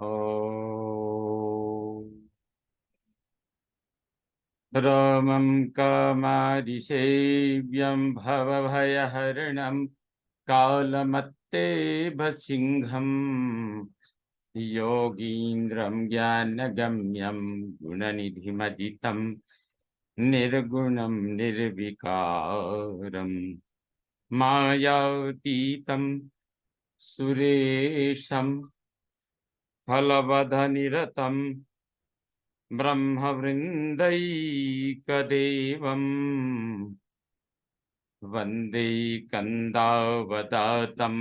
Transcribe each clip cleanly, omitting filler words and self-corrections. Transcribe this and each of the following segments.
ओ रामं कामादिसेव्यं भवभयहरणं कालमत्तेभसिंहम् योगीन्द्रं ज्ञानगम्यं गुणनिधिमदितं निर्गुणं निर्विकारम् मायातीतं सुरेशं फलवदनिरतं ब्रह्मवृन्दैकदेवम् वन्दे कन्दावदातं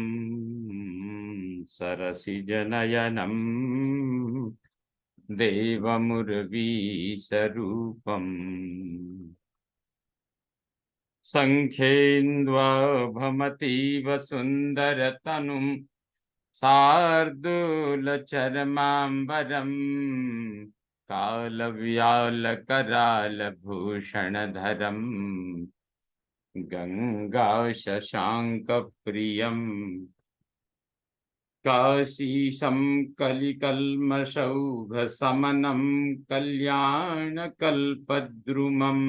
सरसिजनयनं देवमुरवीशरूपम् सङ्ख्येन्द्वाभमतीव सुन्दरतनुं शार्दूलचर्माम्बरम् कालव्यालकरालभूषणधरम् गङ्गाशशाङ्कप्रियम् काशीशं कलिकल्मषौघशमनं कल्याणकल्पद्रुमम्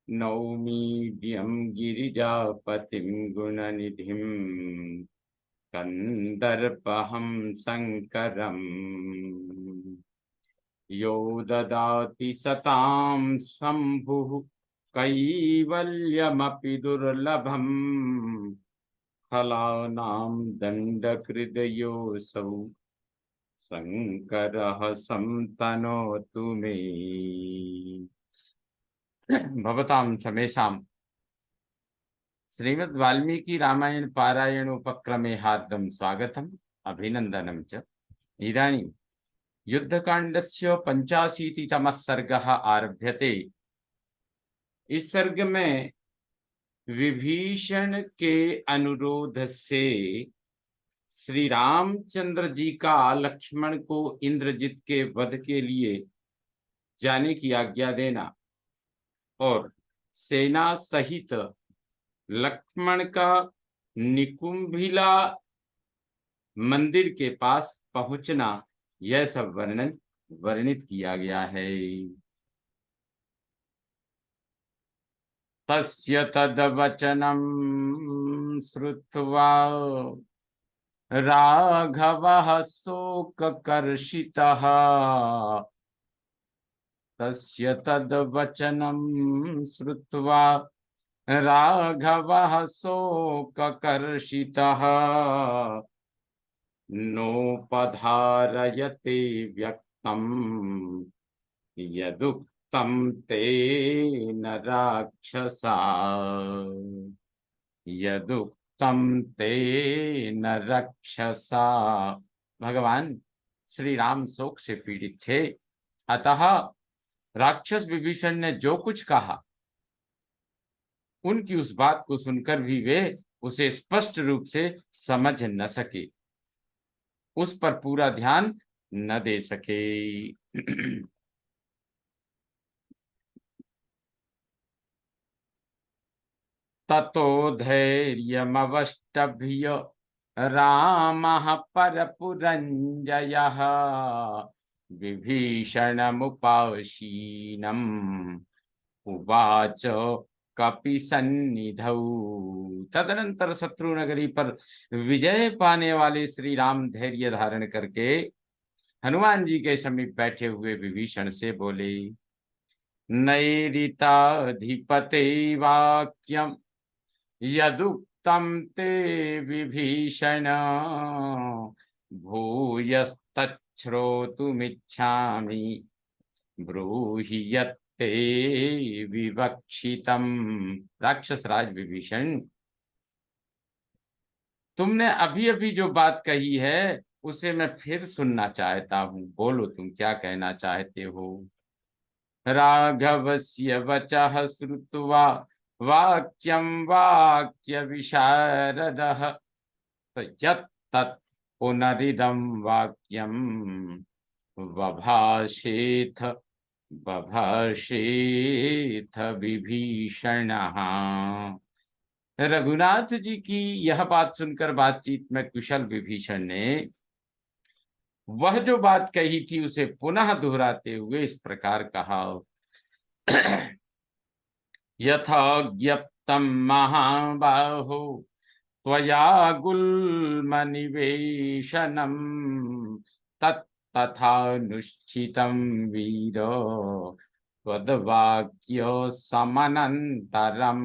नौमीड्यं गिरिजापतिं गुणनिधिं कन्दर्पहं शङ्करम् यो ददाति सतां शम्भुः कैवल्यमपि दुर्लभम् फलानां दण्डकृदयोऽसौ शङ्करः संतनोतु मे भवतां समेषां श्रीमद् वाल्मीकि रामायण पारायणोपक्रमे हार्दं स्वागतम् अभिनन्दनं च। इदानीं युद्धकाण्डस्य 85तमः सर्गः आरभ्यते। इस सर्ग में विभीषण के अनुरोध से श्री रामचंद्र जी का लक्ष्मण को इंद्रजित के वध के लिए जाने की आज्ञा देना और सेना सहित लक्ष्मण का निकुंभिला मंदिर के पास पहुंचना, यह सब वर्णित किया गया है। तस्य तद्वचनं श्रुत्वा राघवः शोककर्षितः तस्य तद्वचनं श्रुत्वा राघवः शोककर्षितः नोपधारयते व्यक्तं यदुक्तं तेन राक्षसा यदुक्तं तेन राक्षसा। भगवान श्री राम शोक से पीड़ित थे, अतः राक्षस विभीषण ने जो कुछ कहा उनकी उस बात को सुनकर भी वे उसे स्पष्ट रूप से समझ न सके, उस पर पूरा ध्यान न दे सके। ततो धैर्यमवष्टभ्य रामः परपुरञ्जयः विभीषणमुपासीनम् उवाच कपिसन्निधौ। तदनंतर शत्रु नगरी पर विजय पाने वाले श्री राम धैर्य धारण करके हनुमान जी के समीप बैठे हुए विभीषण से बोले, नैरिताधिपते वाक्यम यदुक्तं ते विभीषण भूयस्तच्छ्रोतुमिच्छामि ब्रूहि यत्ते विवक्षितम्। राक्षस राज विभीषण, तुमने अभी अभी जो बात कही है उसे मैं फिर सुनना चाहता हूँ। बोलो, तुम क्या कहना चाहते हो। राघवस्य वचः श्रुत्वा वाक्यं वाक्य विशारदः यत्तत् पुनरिदं वाक्यं बभाषेथ बभाषेथ विभीषणः। रघुनाथ जी की यह बात सुनकर बातचीत में कुशल विभीषण ने वह जो बात कही थी उसे पुनः दोहराते हुए इस प्रकार कहा। यथा ज्ञप्तं महाबाहो त्वया गुल्मनिवेशनम् तत्तथानुष्ठितं वीर त्वद्वाक्य समनंतरम।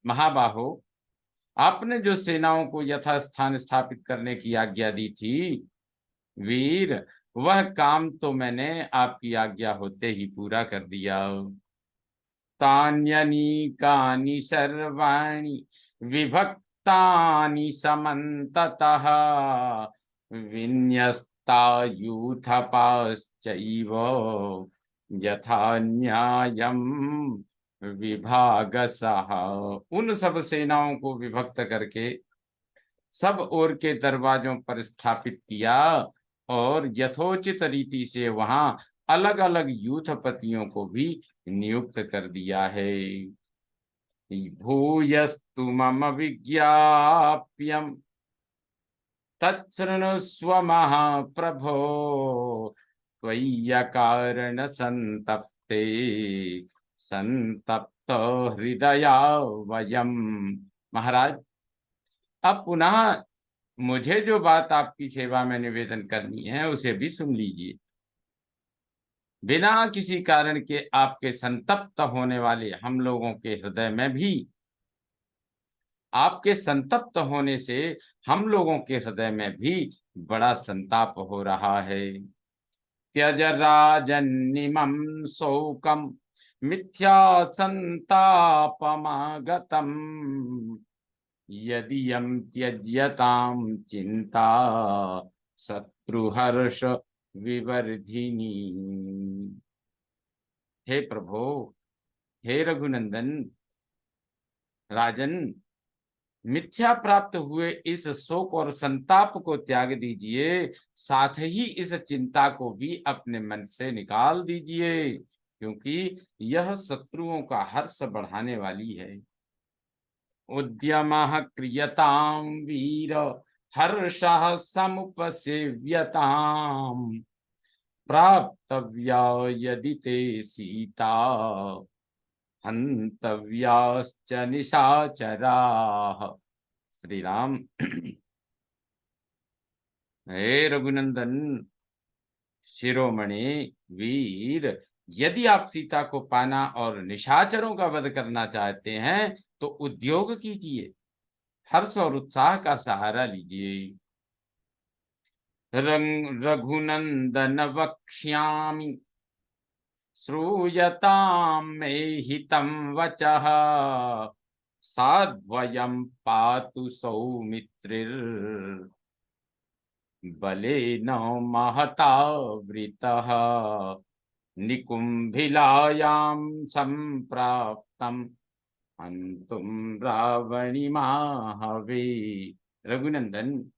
महाबाहो, आपने जो सेनाओं को यथास्थान स्थापित करने की आज्ञा दी थी वीर, वह काम तो मैंने आपकी आज्ञा होते ही पूरा कर दिया। तान्यनीकानि सर्वाणि विभक्तानि समन्ततः विन्यस्तायूथपाश्चैव यथा न्यायं विभागसः। उन सब सेनाओं को विभक्त करके सब ओर के दरवाजों पर स्थापित किया और यथोचित रीति से वहां अलग अलग यूथपतियों को भी नियुक्त कर दिया है। भूयस्तु मम विज्ञाप्यम तच्छृणुस्व महाप्रभो त्वय्यकारण संतप्ते संतप्त हृदया वयम। महाराज, अब पुनः मुझे जो बात आपकी सेवा में निवेदन करनी है उसे भी सुन लीजिए। बिना किसी कारण के आपके संतप्त होने वाले हम लोगों के हृदय में भी, आपके संतप्त होने से हम लोगों के हृदय में भी बड़ा संताप हो रहा है। त्यज राजन्निमं शोकम मिथ्या संतापमागतम यदि त्यज्यतां चिंता शत्रुहर्ष विवर्धिनी। हे प्रभो, हे रघुनंदन, राजन, मिथ्या प्राप्त हुए इस शोक और संताप को त्याग दीजिए, साथ ही इस चिंता को भी अपने मन से निकाल दीजिए, क्योंकि यह शत्रुओं का हर्ष बढ़ाने वाली है। उद्यमः क्रियतां वीर हर्षः समुपसेव्यताम् प्राप्तव्या यदि ते सीता हन्तव्याश्च निशाचराः। श्री राम। हे रघुनंदन शिरोमणि वीर, यदि आप सीता को पाना और निशाचरों का वध करना चाहते हैं तो उद्योग कीजिए, हर्ष और उत्साह का सहारा लीजिए। रघुनंदन वक्ष्यामि श्रूयतां मे हितं वचः साद्वयं पातु सौमित्रिर् बलेन महता वृतः निकुंभिलायां संप्राप्तम् हन्तुं रावणिमाहवे। रघुनंदन,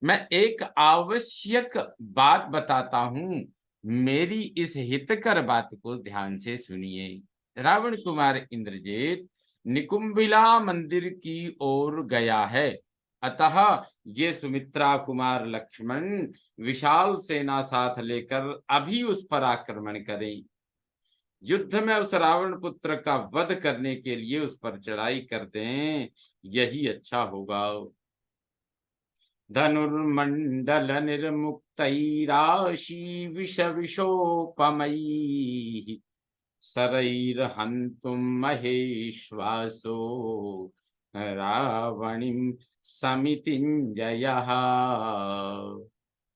मैं एक आवश्यक बात बताता हूं, मेरी इस हितकर बात को ध्यान से सुनिए। रावण कुमार इंद्रजीत निकुंभिला मंदिर की ओर गया है, अतः ये सुमित्रा कुमार लक्ष्मण विशाल सेना साथ लेकर अभी उस पर आक्रमण करें। युद्ध में उस रावण पुत्र का वध करने के लिए उस पर चढ़ाई कर दें, यही अच्छा होगा। धनुर्मंडल निर्मुक्तैराशी विष विषोपमैः शरैर्हन्तुं महेश्वासो रावणीं समितिञ्जयः।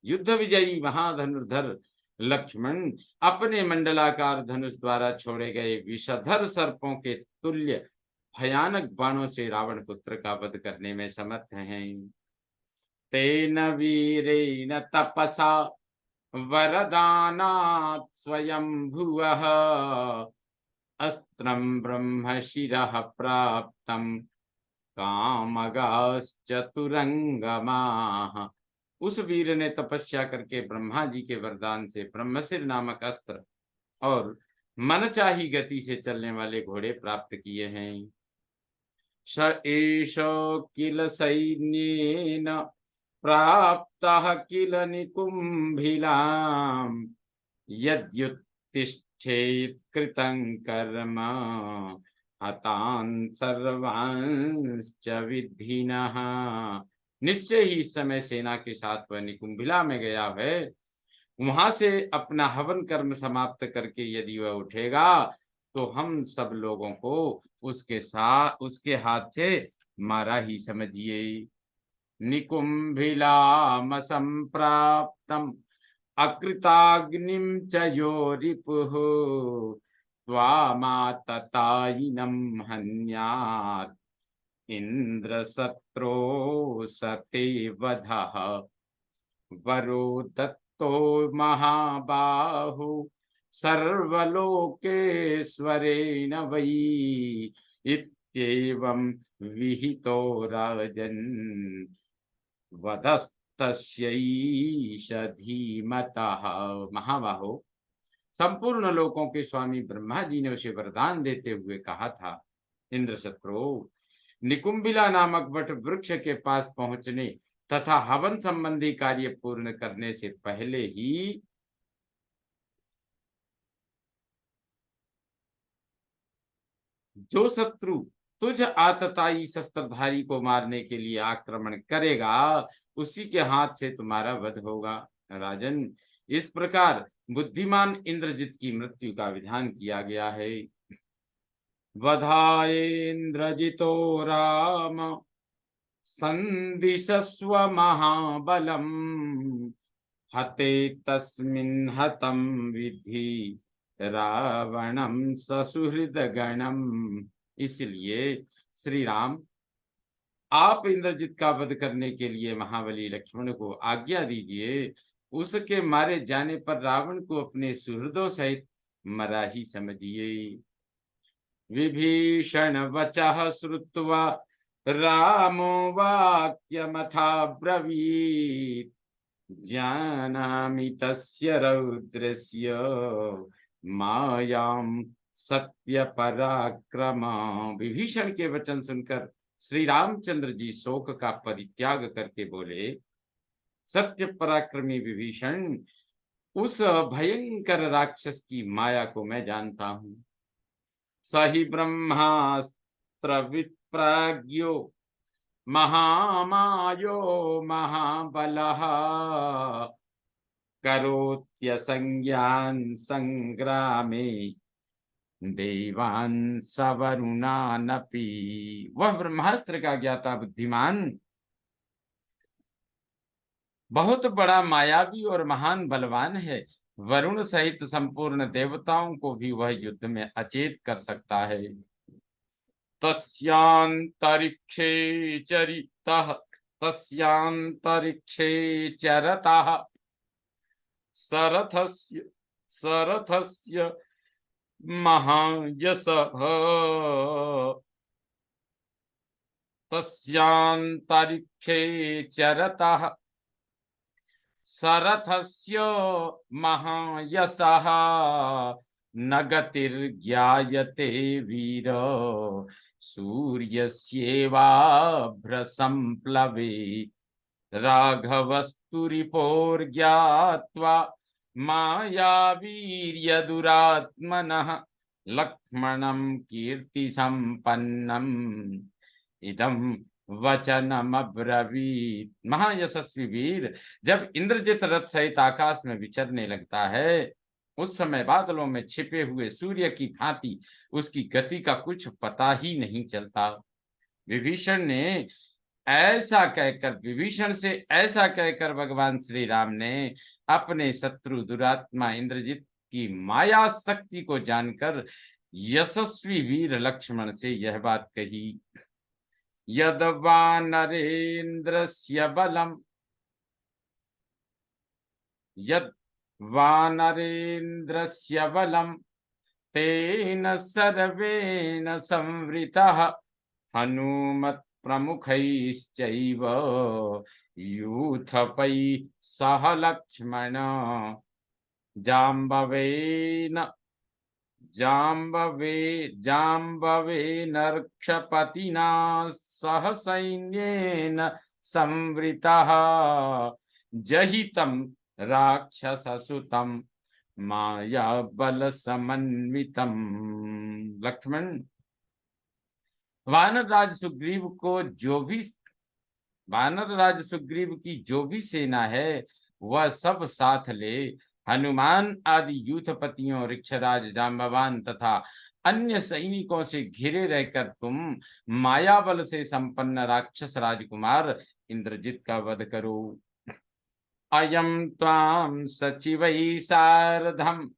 युद्ध विजयी महाधनुर्धर लक्ष्मण अपने मंडलाकार धनुष द्वारा छोड़े गए विषधर सर्पों के तुल्य भयानक बाणों से रावण पुत्र का वध करने में समर्थ हैं। तेन वीरेण तपसा वरदानात् स्वयंभुवः अस्त्रं ब्रह्मशिरः प्राप्तं कामगाश्च तुरंगमाः। उस वीर ने तपस्या करके ब्रह्मा जी के वरदान से ब्रह्मशिर नामक अस्त्र और मनचाही गति से चलने वाले घोड़े प्राप्त किए हैं। स एष किल सैन्येन प्राप्तः किल निकुम्भिलाम् यद्युत्तिष्ठेत् कृतं कर्म हतान् सर्वांश्च विद्धिनः। निश्चय ही इस समय सेना के साथ वह निकुंभिला में गया है। वहां से अपना हवन कर्म समाप्त करके यदि वह उठेगा तो हम सब लोगों को उसके हाथ से मारा ही समझिए। निकुंभिलाम संप्राप्तम अकृताग्निं च यो रिपुः त्वामाततायिनं हन्यात् इंद्रशत्रो सते वधः। वरो दत्तो महाबाहु सर्वलोकेश्वरेण वै इत्येवं विहितो राजन् वधस्तस्यैष धीमतः। महाबाहो, संपूर्ण लोकों के स्वामी ब्रह्मा जी ने उसे वरदान देते हुए कहा था, इंद्रशत्रु, निकुंभिला नामक वट वृक्ष के पास पहुंचने तथा हवन संबंधी कार्य पूर्ण करने से पहले ही जो शत्रु तुझ आतताई शस्त्रधारी को मारने के लिए आक्रमण करेगा उसी के हाथ से तुम्हारा वध होगा। राजन, इस प्रकार बुद्धिमान इंद्रजित की मृत्यु का विधान किया गया है। वधायेन्द्रजितो राम संदिशस्व महाबलम हते तस्मिन् हतं विद्धि रावणम ससुहृद गणम। इसलिए श्री राम, आप इंद्रजित का वध करने के लिए महाबली लक्ष्मण को आज्ञा दीजिए। उसके मारे जाने पर रावण को अपने सुहृदों सहित मरा ही समझिए। विभीषण वचः श्रुत्वा रामो वाक्यमथाब्रवीत् जानामि तस्य रौद्रस्य मायां सत्य पराक्रमा। विभीषण के वचन सुनकर श्री रामचंद्र जी शोक का परित्याग करके बोले, सत्य पराक्रमी विभीषण, उस भयंकर राक्षस की माया को मैं जानता हूं। सही ब्रह्मास्त्र विप्राज्ञो महामायो महाबलः करोत्यसंज्ञान संग्रामे देवान सवरुणानपि। वह ब्रह्मास्त्र का ज्ञाता बुद्धिमान बहुत बड़ा मायावी और महान बलवान है। वरुण सहित संपूर्ण देवताओं को भी वह युद्ध में अचेत कर सकता है। तस्यांतरिक्षे चरितः तस्यांतरिक्षे चरतः सरथस्य महायशः तस्यांतरिक्षे चरतः सरथस्य महायशः न गतिर्ज्ञायते वीर सूर्यस्येवाभ्रसंप्लवे राघवस्तुरिपोर्ज्ञात्वा मायावीर्यदुरात्मनः लक्ष्मणं कीर्तिसम्पन्नम् इदं वचनमब्रवीत्। महायशस्वी वीर, जब इंद्रजित रथ सहित आकाश में विचरने लगता है उस समय बादलों में छिपे हुए सूर्य की भांति उसकी गति का कुछ पता ही नहीं चलता। विभीषण से ऐसा कहकर भगवान श्री राम ने अपने शत्रु दुरात्मा इंद्रजित की माया शक्ति को जानकर यशस्वी वीर लक्ष्मण से यह बात कही। यद वानरेन्द्रस्य बलम यद वानरेन्द्रस्य बलम तेन सर्वेण संवृतः हनुमत् प्रमुखैश्चैव यूथपै सह लक्ष्मण जाम्बवेन जाम्बवेनर्क्षपतिना सह सैन्येन संवृतः जहितं राक्षससुतं माया बल समन्वितम। लक्ष्मण, वानर राज सुग्रीव को जो भी वानर राज सुग्रीव की जो भी सेना है वह सब साथ ले। हनुमान आदि यूथपतियों, ऋक्षराज, जाम्बवान तथा अन्य सैनिकों से घिरे रहकर तुम मायाबल से संपन्न राक्षस राजकुमार इंद्रजित का वध करो। अयम त्वाम सचिवै सार्धम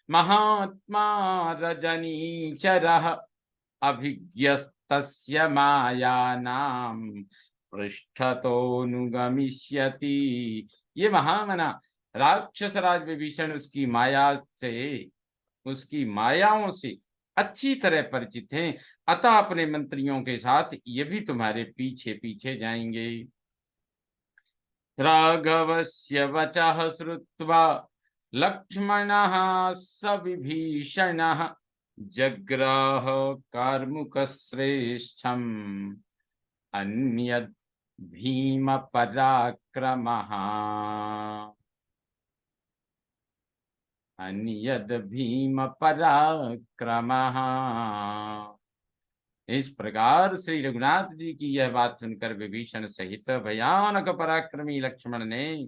महात्मा रजनीचरः अभिज्ञस्तस्य मायानाम पृष्ठतोऽनुगमिष्यति। ये महामना राक्षस राज विभीषण उसकी मायाओं से अच्छी तरह परिचित हैं, अतः अपने मंत्रियों के साथ ये भी तुम्हारे पीछे पीछे जाएंगे। राघवस्य वचः श्रुत्वा लक्ष्मणः स विभीषणः जग्राह कार्मुकश्रेष्ठम् अन्यद् भीम पराक्रमः अन्यद् भीम पराक्रमः। इस प्रकार श्री रघुनाथ जी की यह बात सुनकर विभीषण सहित भयानक पराक्रमी लक्ष्मण ने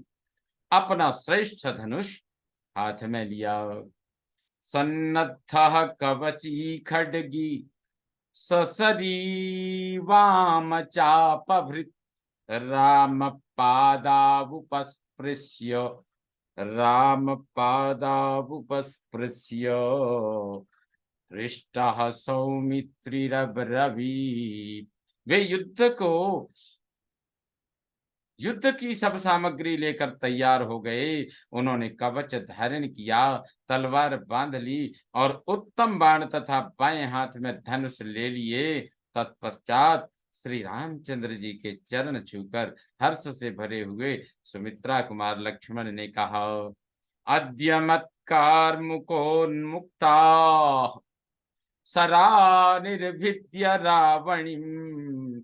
अपना श्रेष्ठ धनुष हाथ में लिया। सन्नद्धः कवची खड्गी ससरी वाम चापभृत राम पादावुपस्पृश्य पृष्ठः सौमित्रिरब्रवीत्। वे युद्ध की सब सामग्री लेकर तैयार हो गए। उन्होंने कवच धारण किया, तलवार बांध ली और उत्तम बाण तथा बाएं हाथ में धनुष ले लिए। तत्पश्चात श्री रामचंद्र जी के चरण छूकर हर्ष से भरे हुए सुमित्रा कुमार लक्ष्मण ने कहा, अद्य मत्कार्मुकोन्मुक्ता सरा निर्भिद्य रावणीं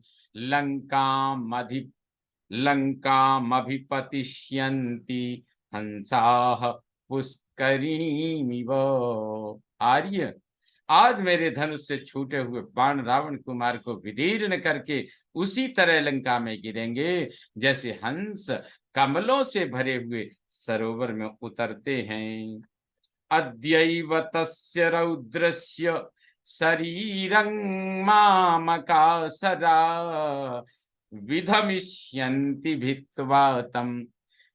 लंकामभिपतिष्यन्ति हंसाः पुष्करिणीमिव। आर्य, आज मेरे धनुष से छूटे हुए बाण रावण कुमार को विदीर्ण करके उसी तरह लंका में गिरेंगे जैसे हंस कमलों से भरे हुए सरोवर में उतरते हैं। अद्यैव तस्य रौद्रस्य शरीरं मामकासरा विधमिष्यन्ति भित्वा तं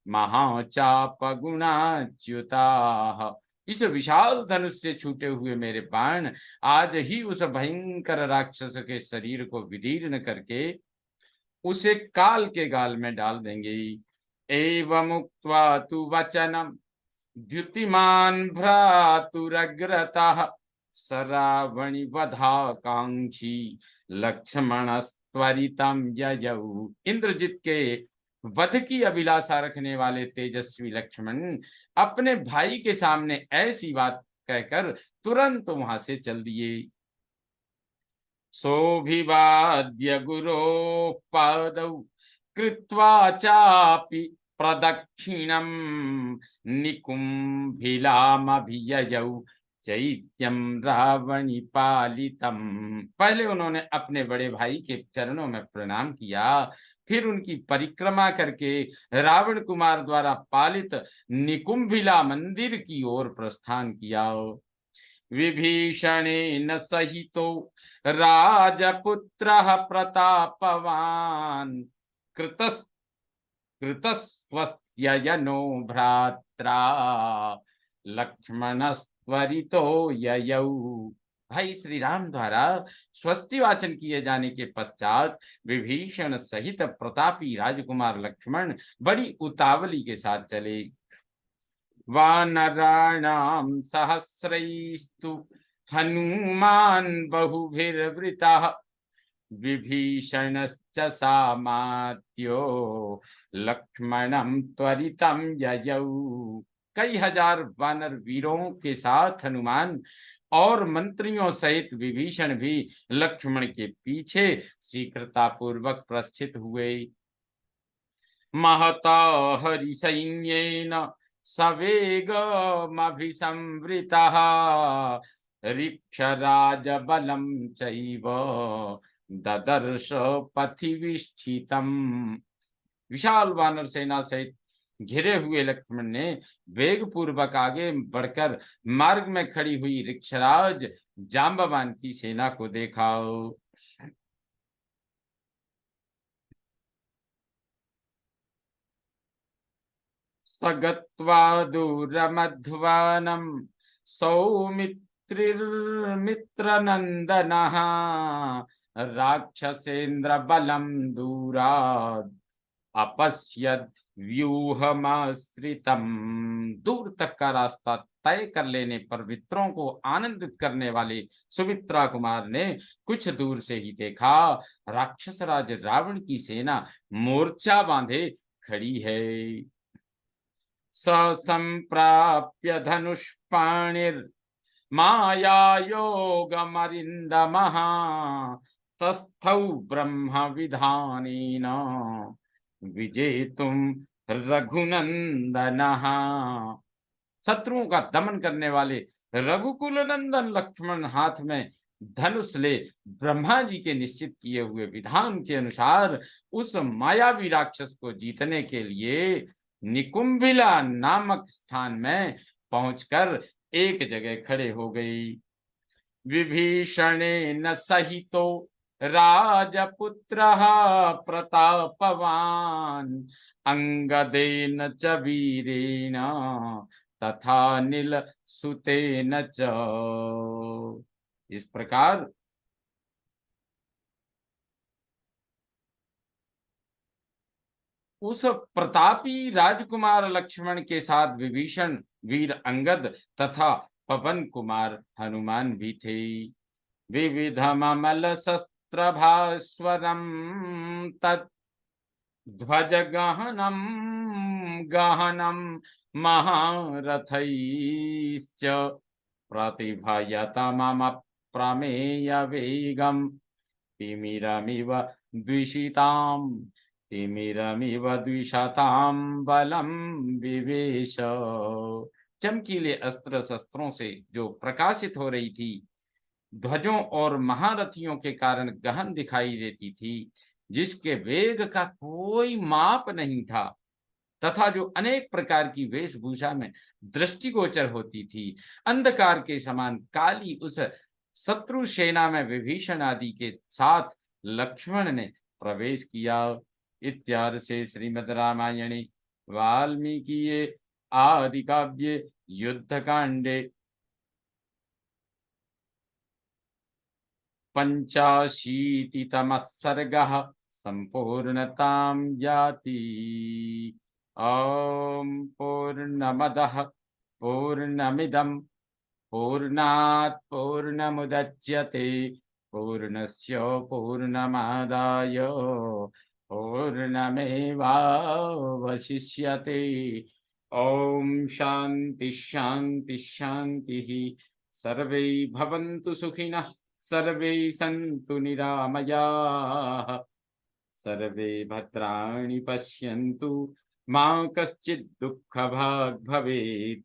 महाचापगुणाच्युताः। इस विशाल धनुष से छूटे हुए मेरे बाण आज ही उस भयंकर राक्षस के शरीर को विदीर्ण करके उसे काल के गाल में डाल देंगे। एवमुक्त्वा तु वचनम् द्युतिमान् भ्रातुरग्रतः सरावणि वधाकांक्षी लक्ष्मणस्त्वरितं ययौ। इंद्रजित के वध की अभिलाषा रखने वाले तेजस्वी लक्ष्मण अपने भाई के सामने ऐसी बात कहकर तुरंत वहां से चल दिए। सोऽभिवाद्य गुरोः पादौ कृत्वा चापि प्रदक्षिणं निकुंभिलामभिययौ चैत्यं रावणि पालितम। पहले उन्होंने अपने बड़े भाई के चरणों में प्रणाम किया, फिर उनकी परिक्रमा करके रावण कुमार द्वारा पालित निकुंभिला मंदिर की ओर प्रस्थान किया। विभीषणेन सहितो राजपुत्रः प्रतापवान् कृतस्वस्त्ययनो भ्रात्रा लक्ष्मणस्त्वरितो ययौ। भाई श्री राम द्वारा स्वस्ति वाचन किए जाने के पश्चात विभीषण सहित प्रतापी राजकुमार लक्ष्मण बड़ी उतावली के साथ चले। वानराणां सहस्रैस्तु हनुमान् बहुभिर्वृतः विभीषणश्च सामात्यो लक्ष्मणं त्वरितं ययौ। कई हजार वानर वीरों के साथ हनुमान और मंत्रियों सहित विभीषण भी लक्ष्मण के पीछे शीघ्रता पूर्वक प्रस्थित हुए। महता हरिसैन्येन सवेगमभिसंवृतः ऋक्षराजबलं चैव ददर्श पथिविष्ठितम्। विशाल वानर सेना सहित घिरे हुए लक्ष्मण ने वेग पूर्वक आगे बढ़कर मार्ग में खड़ी हुई ऋक्षराज जांबवान की सेना को देखा। सगत्वा दूरमध्वानं सौमित्रिर्मित्रनन्दनः राक्षसेन्द्र बलं दूरात् अपश्यद व्यूहमाश्रितम। दूर तक का रास्ता तय कर लेने पर मित्रों को आनंदित करने वाले सुमित्रा कुमार ने कुछ दूर से ही देखा, राक्षस राज रावण की सेना मोर्चा बांधे खड़ी है। स संप्राप्य धनुष्पाणिर्मायायोगमरिन्दमः तस्थौ ब्रह्मविधानेन विजेतुम रघुनंदनः। शत्रुओं का दमन करने वाले रघुकुल नंदन लक्ष्मण हाथ में धनुष ले ब्रह्मा जी के निश्चित किए हुए विधान के अनुसार उस मायावी राक्षस को जीतने के लिए निकुंभिला नामक स्थान में पहुंचकर एक जगह खड़े हो गई। विभीषणेन सहितो राजपुत्रः प्रतापवान् अंगदेन च वीरेण तथा नील सुतेन च। इस प्रकार उस प्रतापी राजकुमार लक्ष्मण के साथ विभीषण, वीर अंगद तथा पवन कुमार हनुमान भी थे। विविधमल शस्त्र भास्वरम तत् ध्वज गहनम गहनम महारथैश्च प्रतिभयतमम प्रमेय वेगम तिमिरमिव द्विषिताम तिमिरमिव द्विषताम बलम विवेश। चमकीले अस्त्र शस्त्रों से जो प्रकाशित हो रही थी, ध्वजों और महारथियों के कारण गहन दिखाई देती थी, जिसके वेग का कोई माप नहीं था, तथा जो अनेक प्रकार की वेशभूषा में दृष्टिगोचर होती थी, अंधकार के समान काली उस शत्रु सेना में विभीषण आदि के साथ लक्ष्मण ने प्रवेश किया। इत्यादि से श्रीमद् रामायणे वाल्मीकि आदि काव्ये युद्धकांडे 85तमः सर्गः संपूर्णतां याति। ॐ पूर्णमदः पूर्णमिदं पूर्णात् पूर्णमुदच्यते पूर्णस्य पूर्णमादाय पूर्णमेवावशिष्यते। ॐ शान्ति शान्ति शान्तिः। सर्वे भवन्तु सुखिनः, सर्वे सन्तु निरामयाः, सर्वे भद्राणि पश्यन्तु मा कश्चित् दुःखभाग् भवेत्।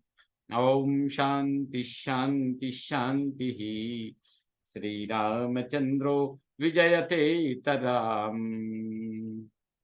ॐ शान्ति शान्ति शान्तिः। श्रीरामचन्द्रो विजयते तदाम्।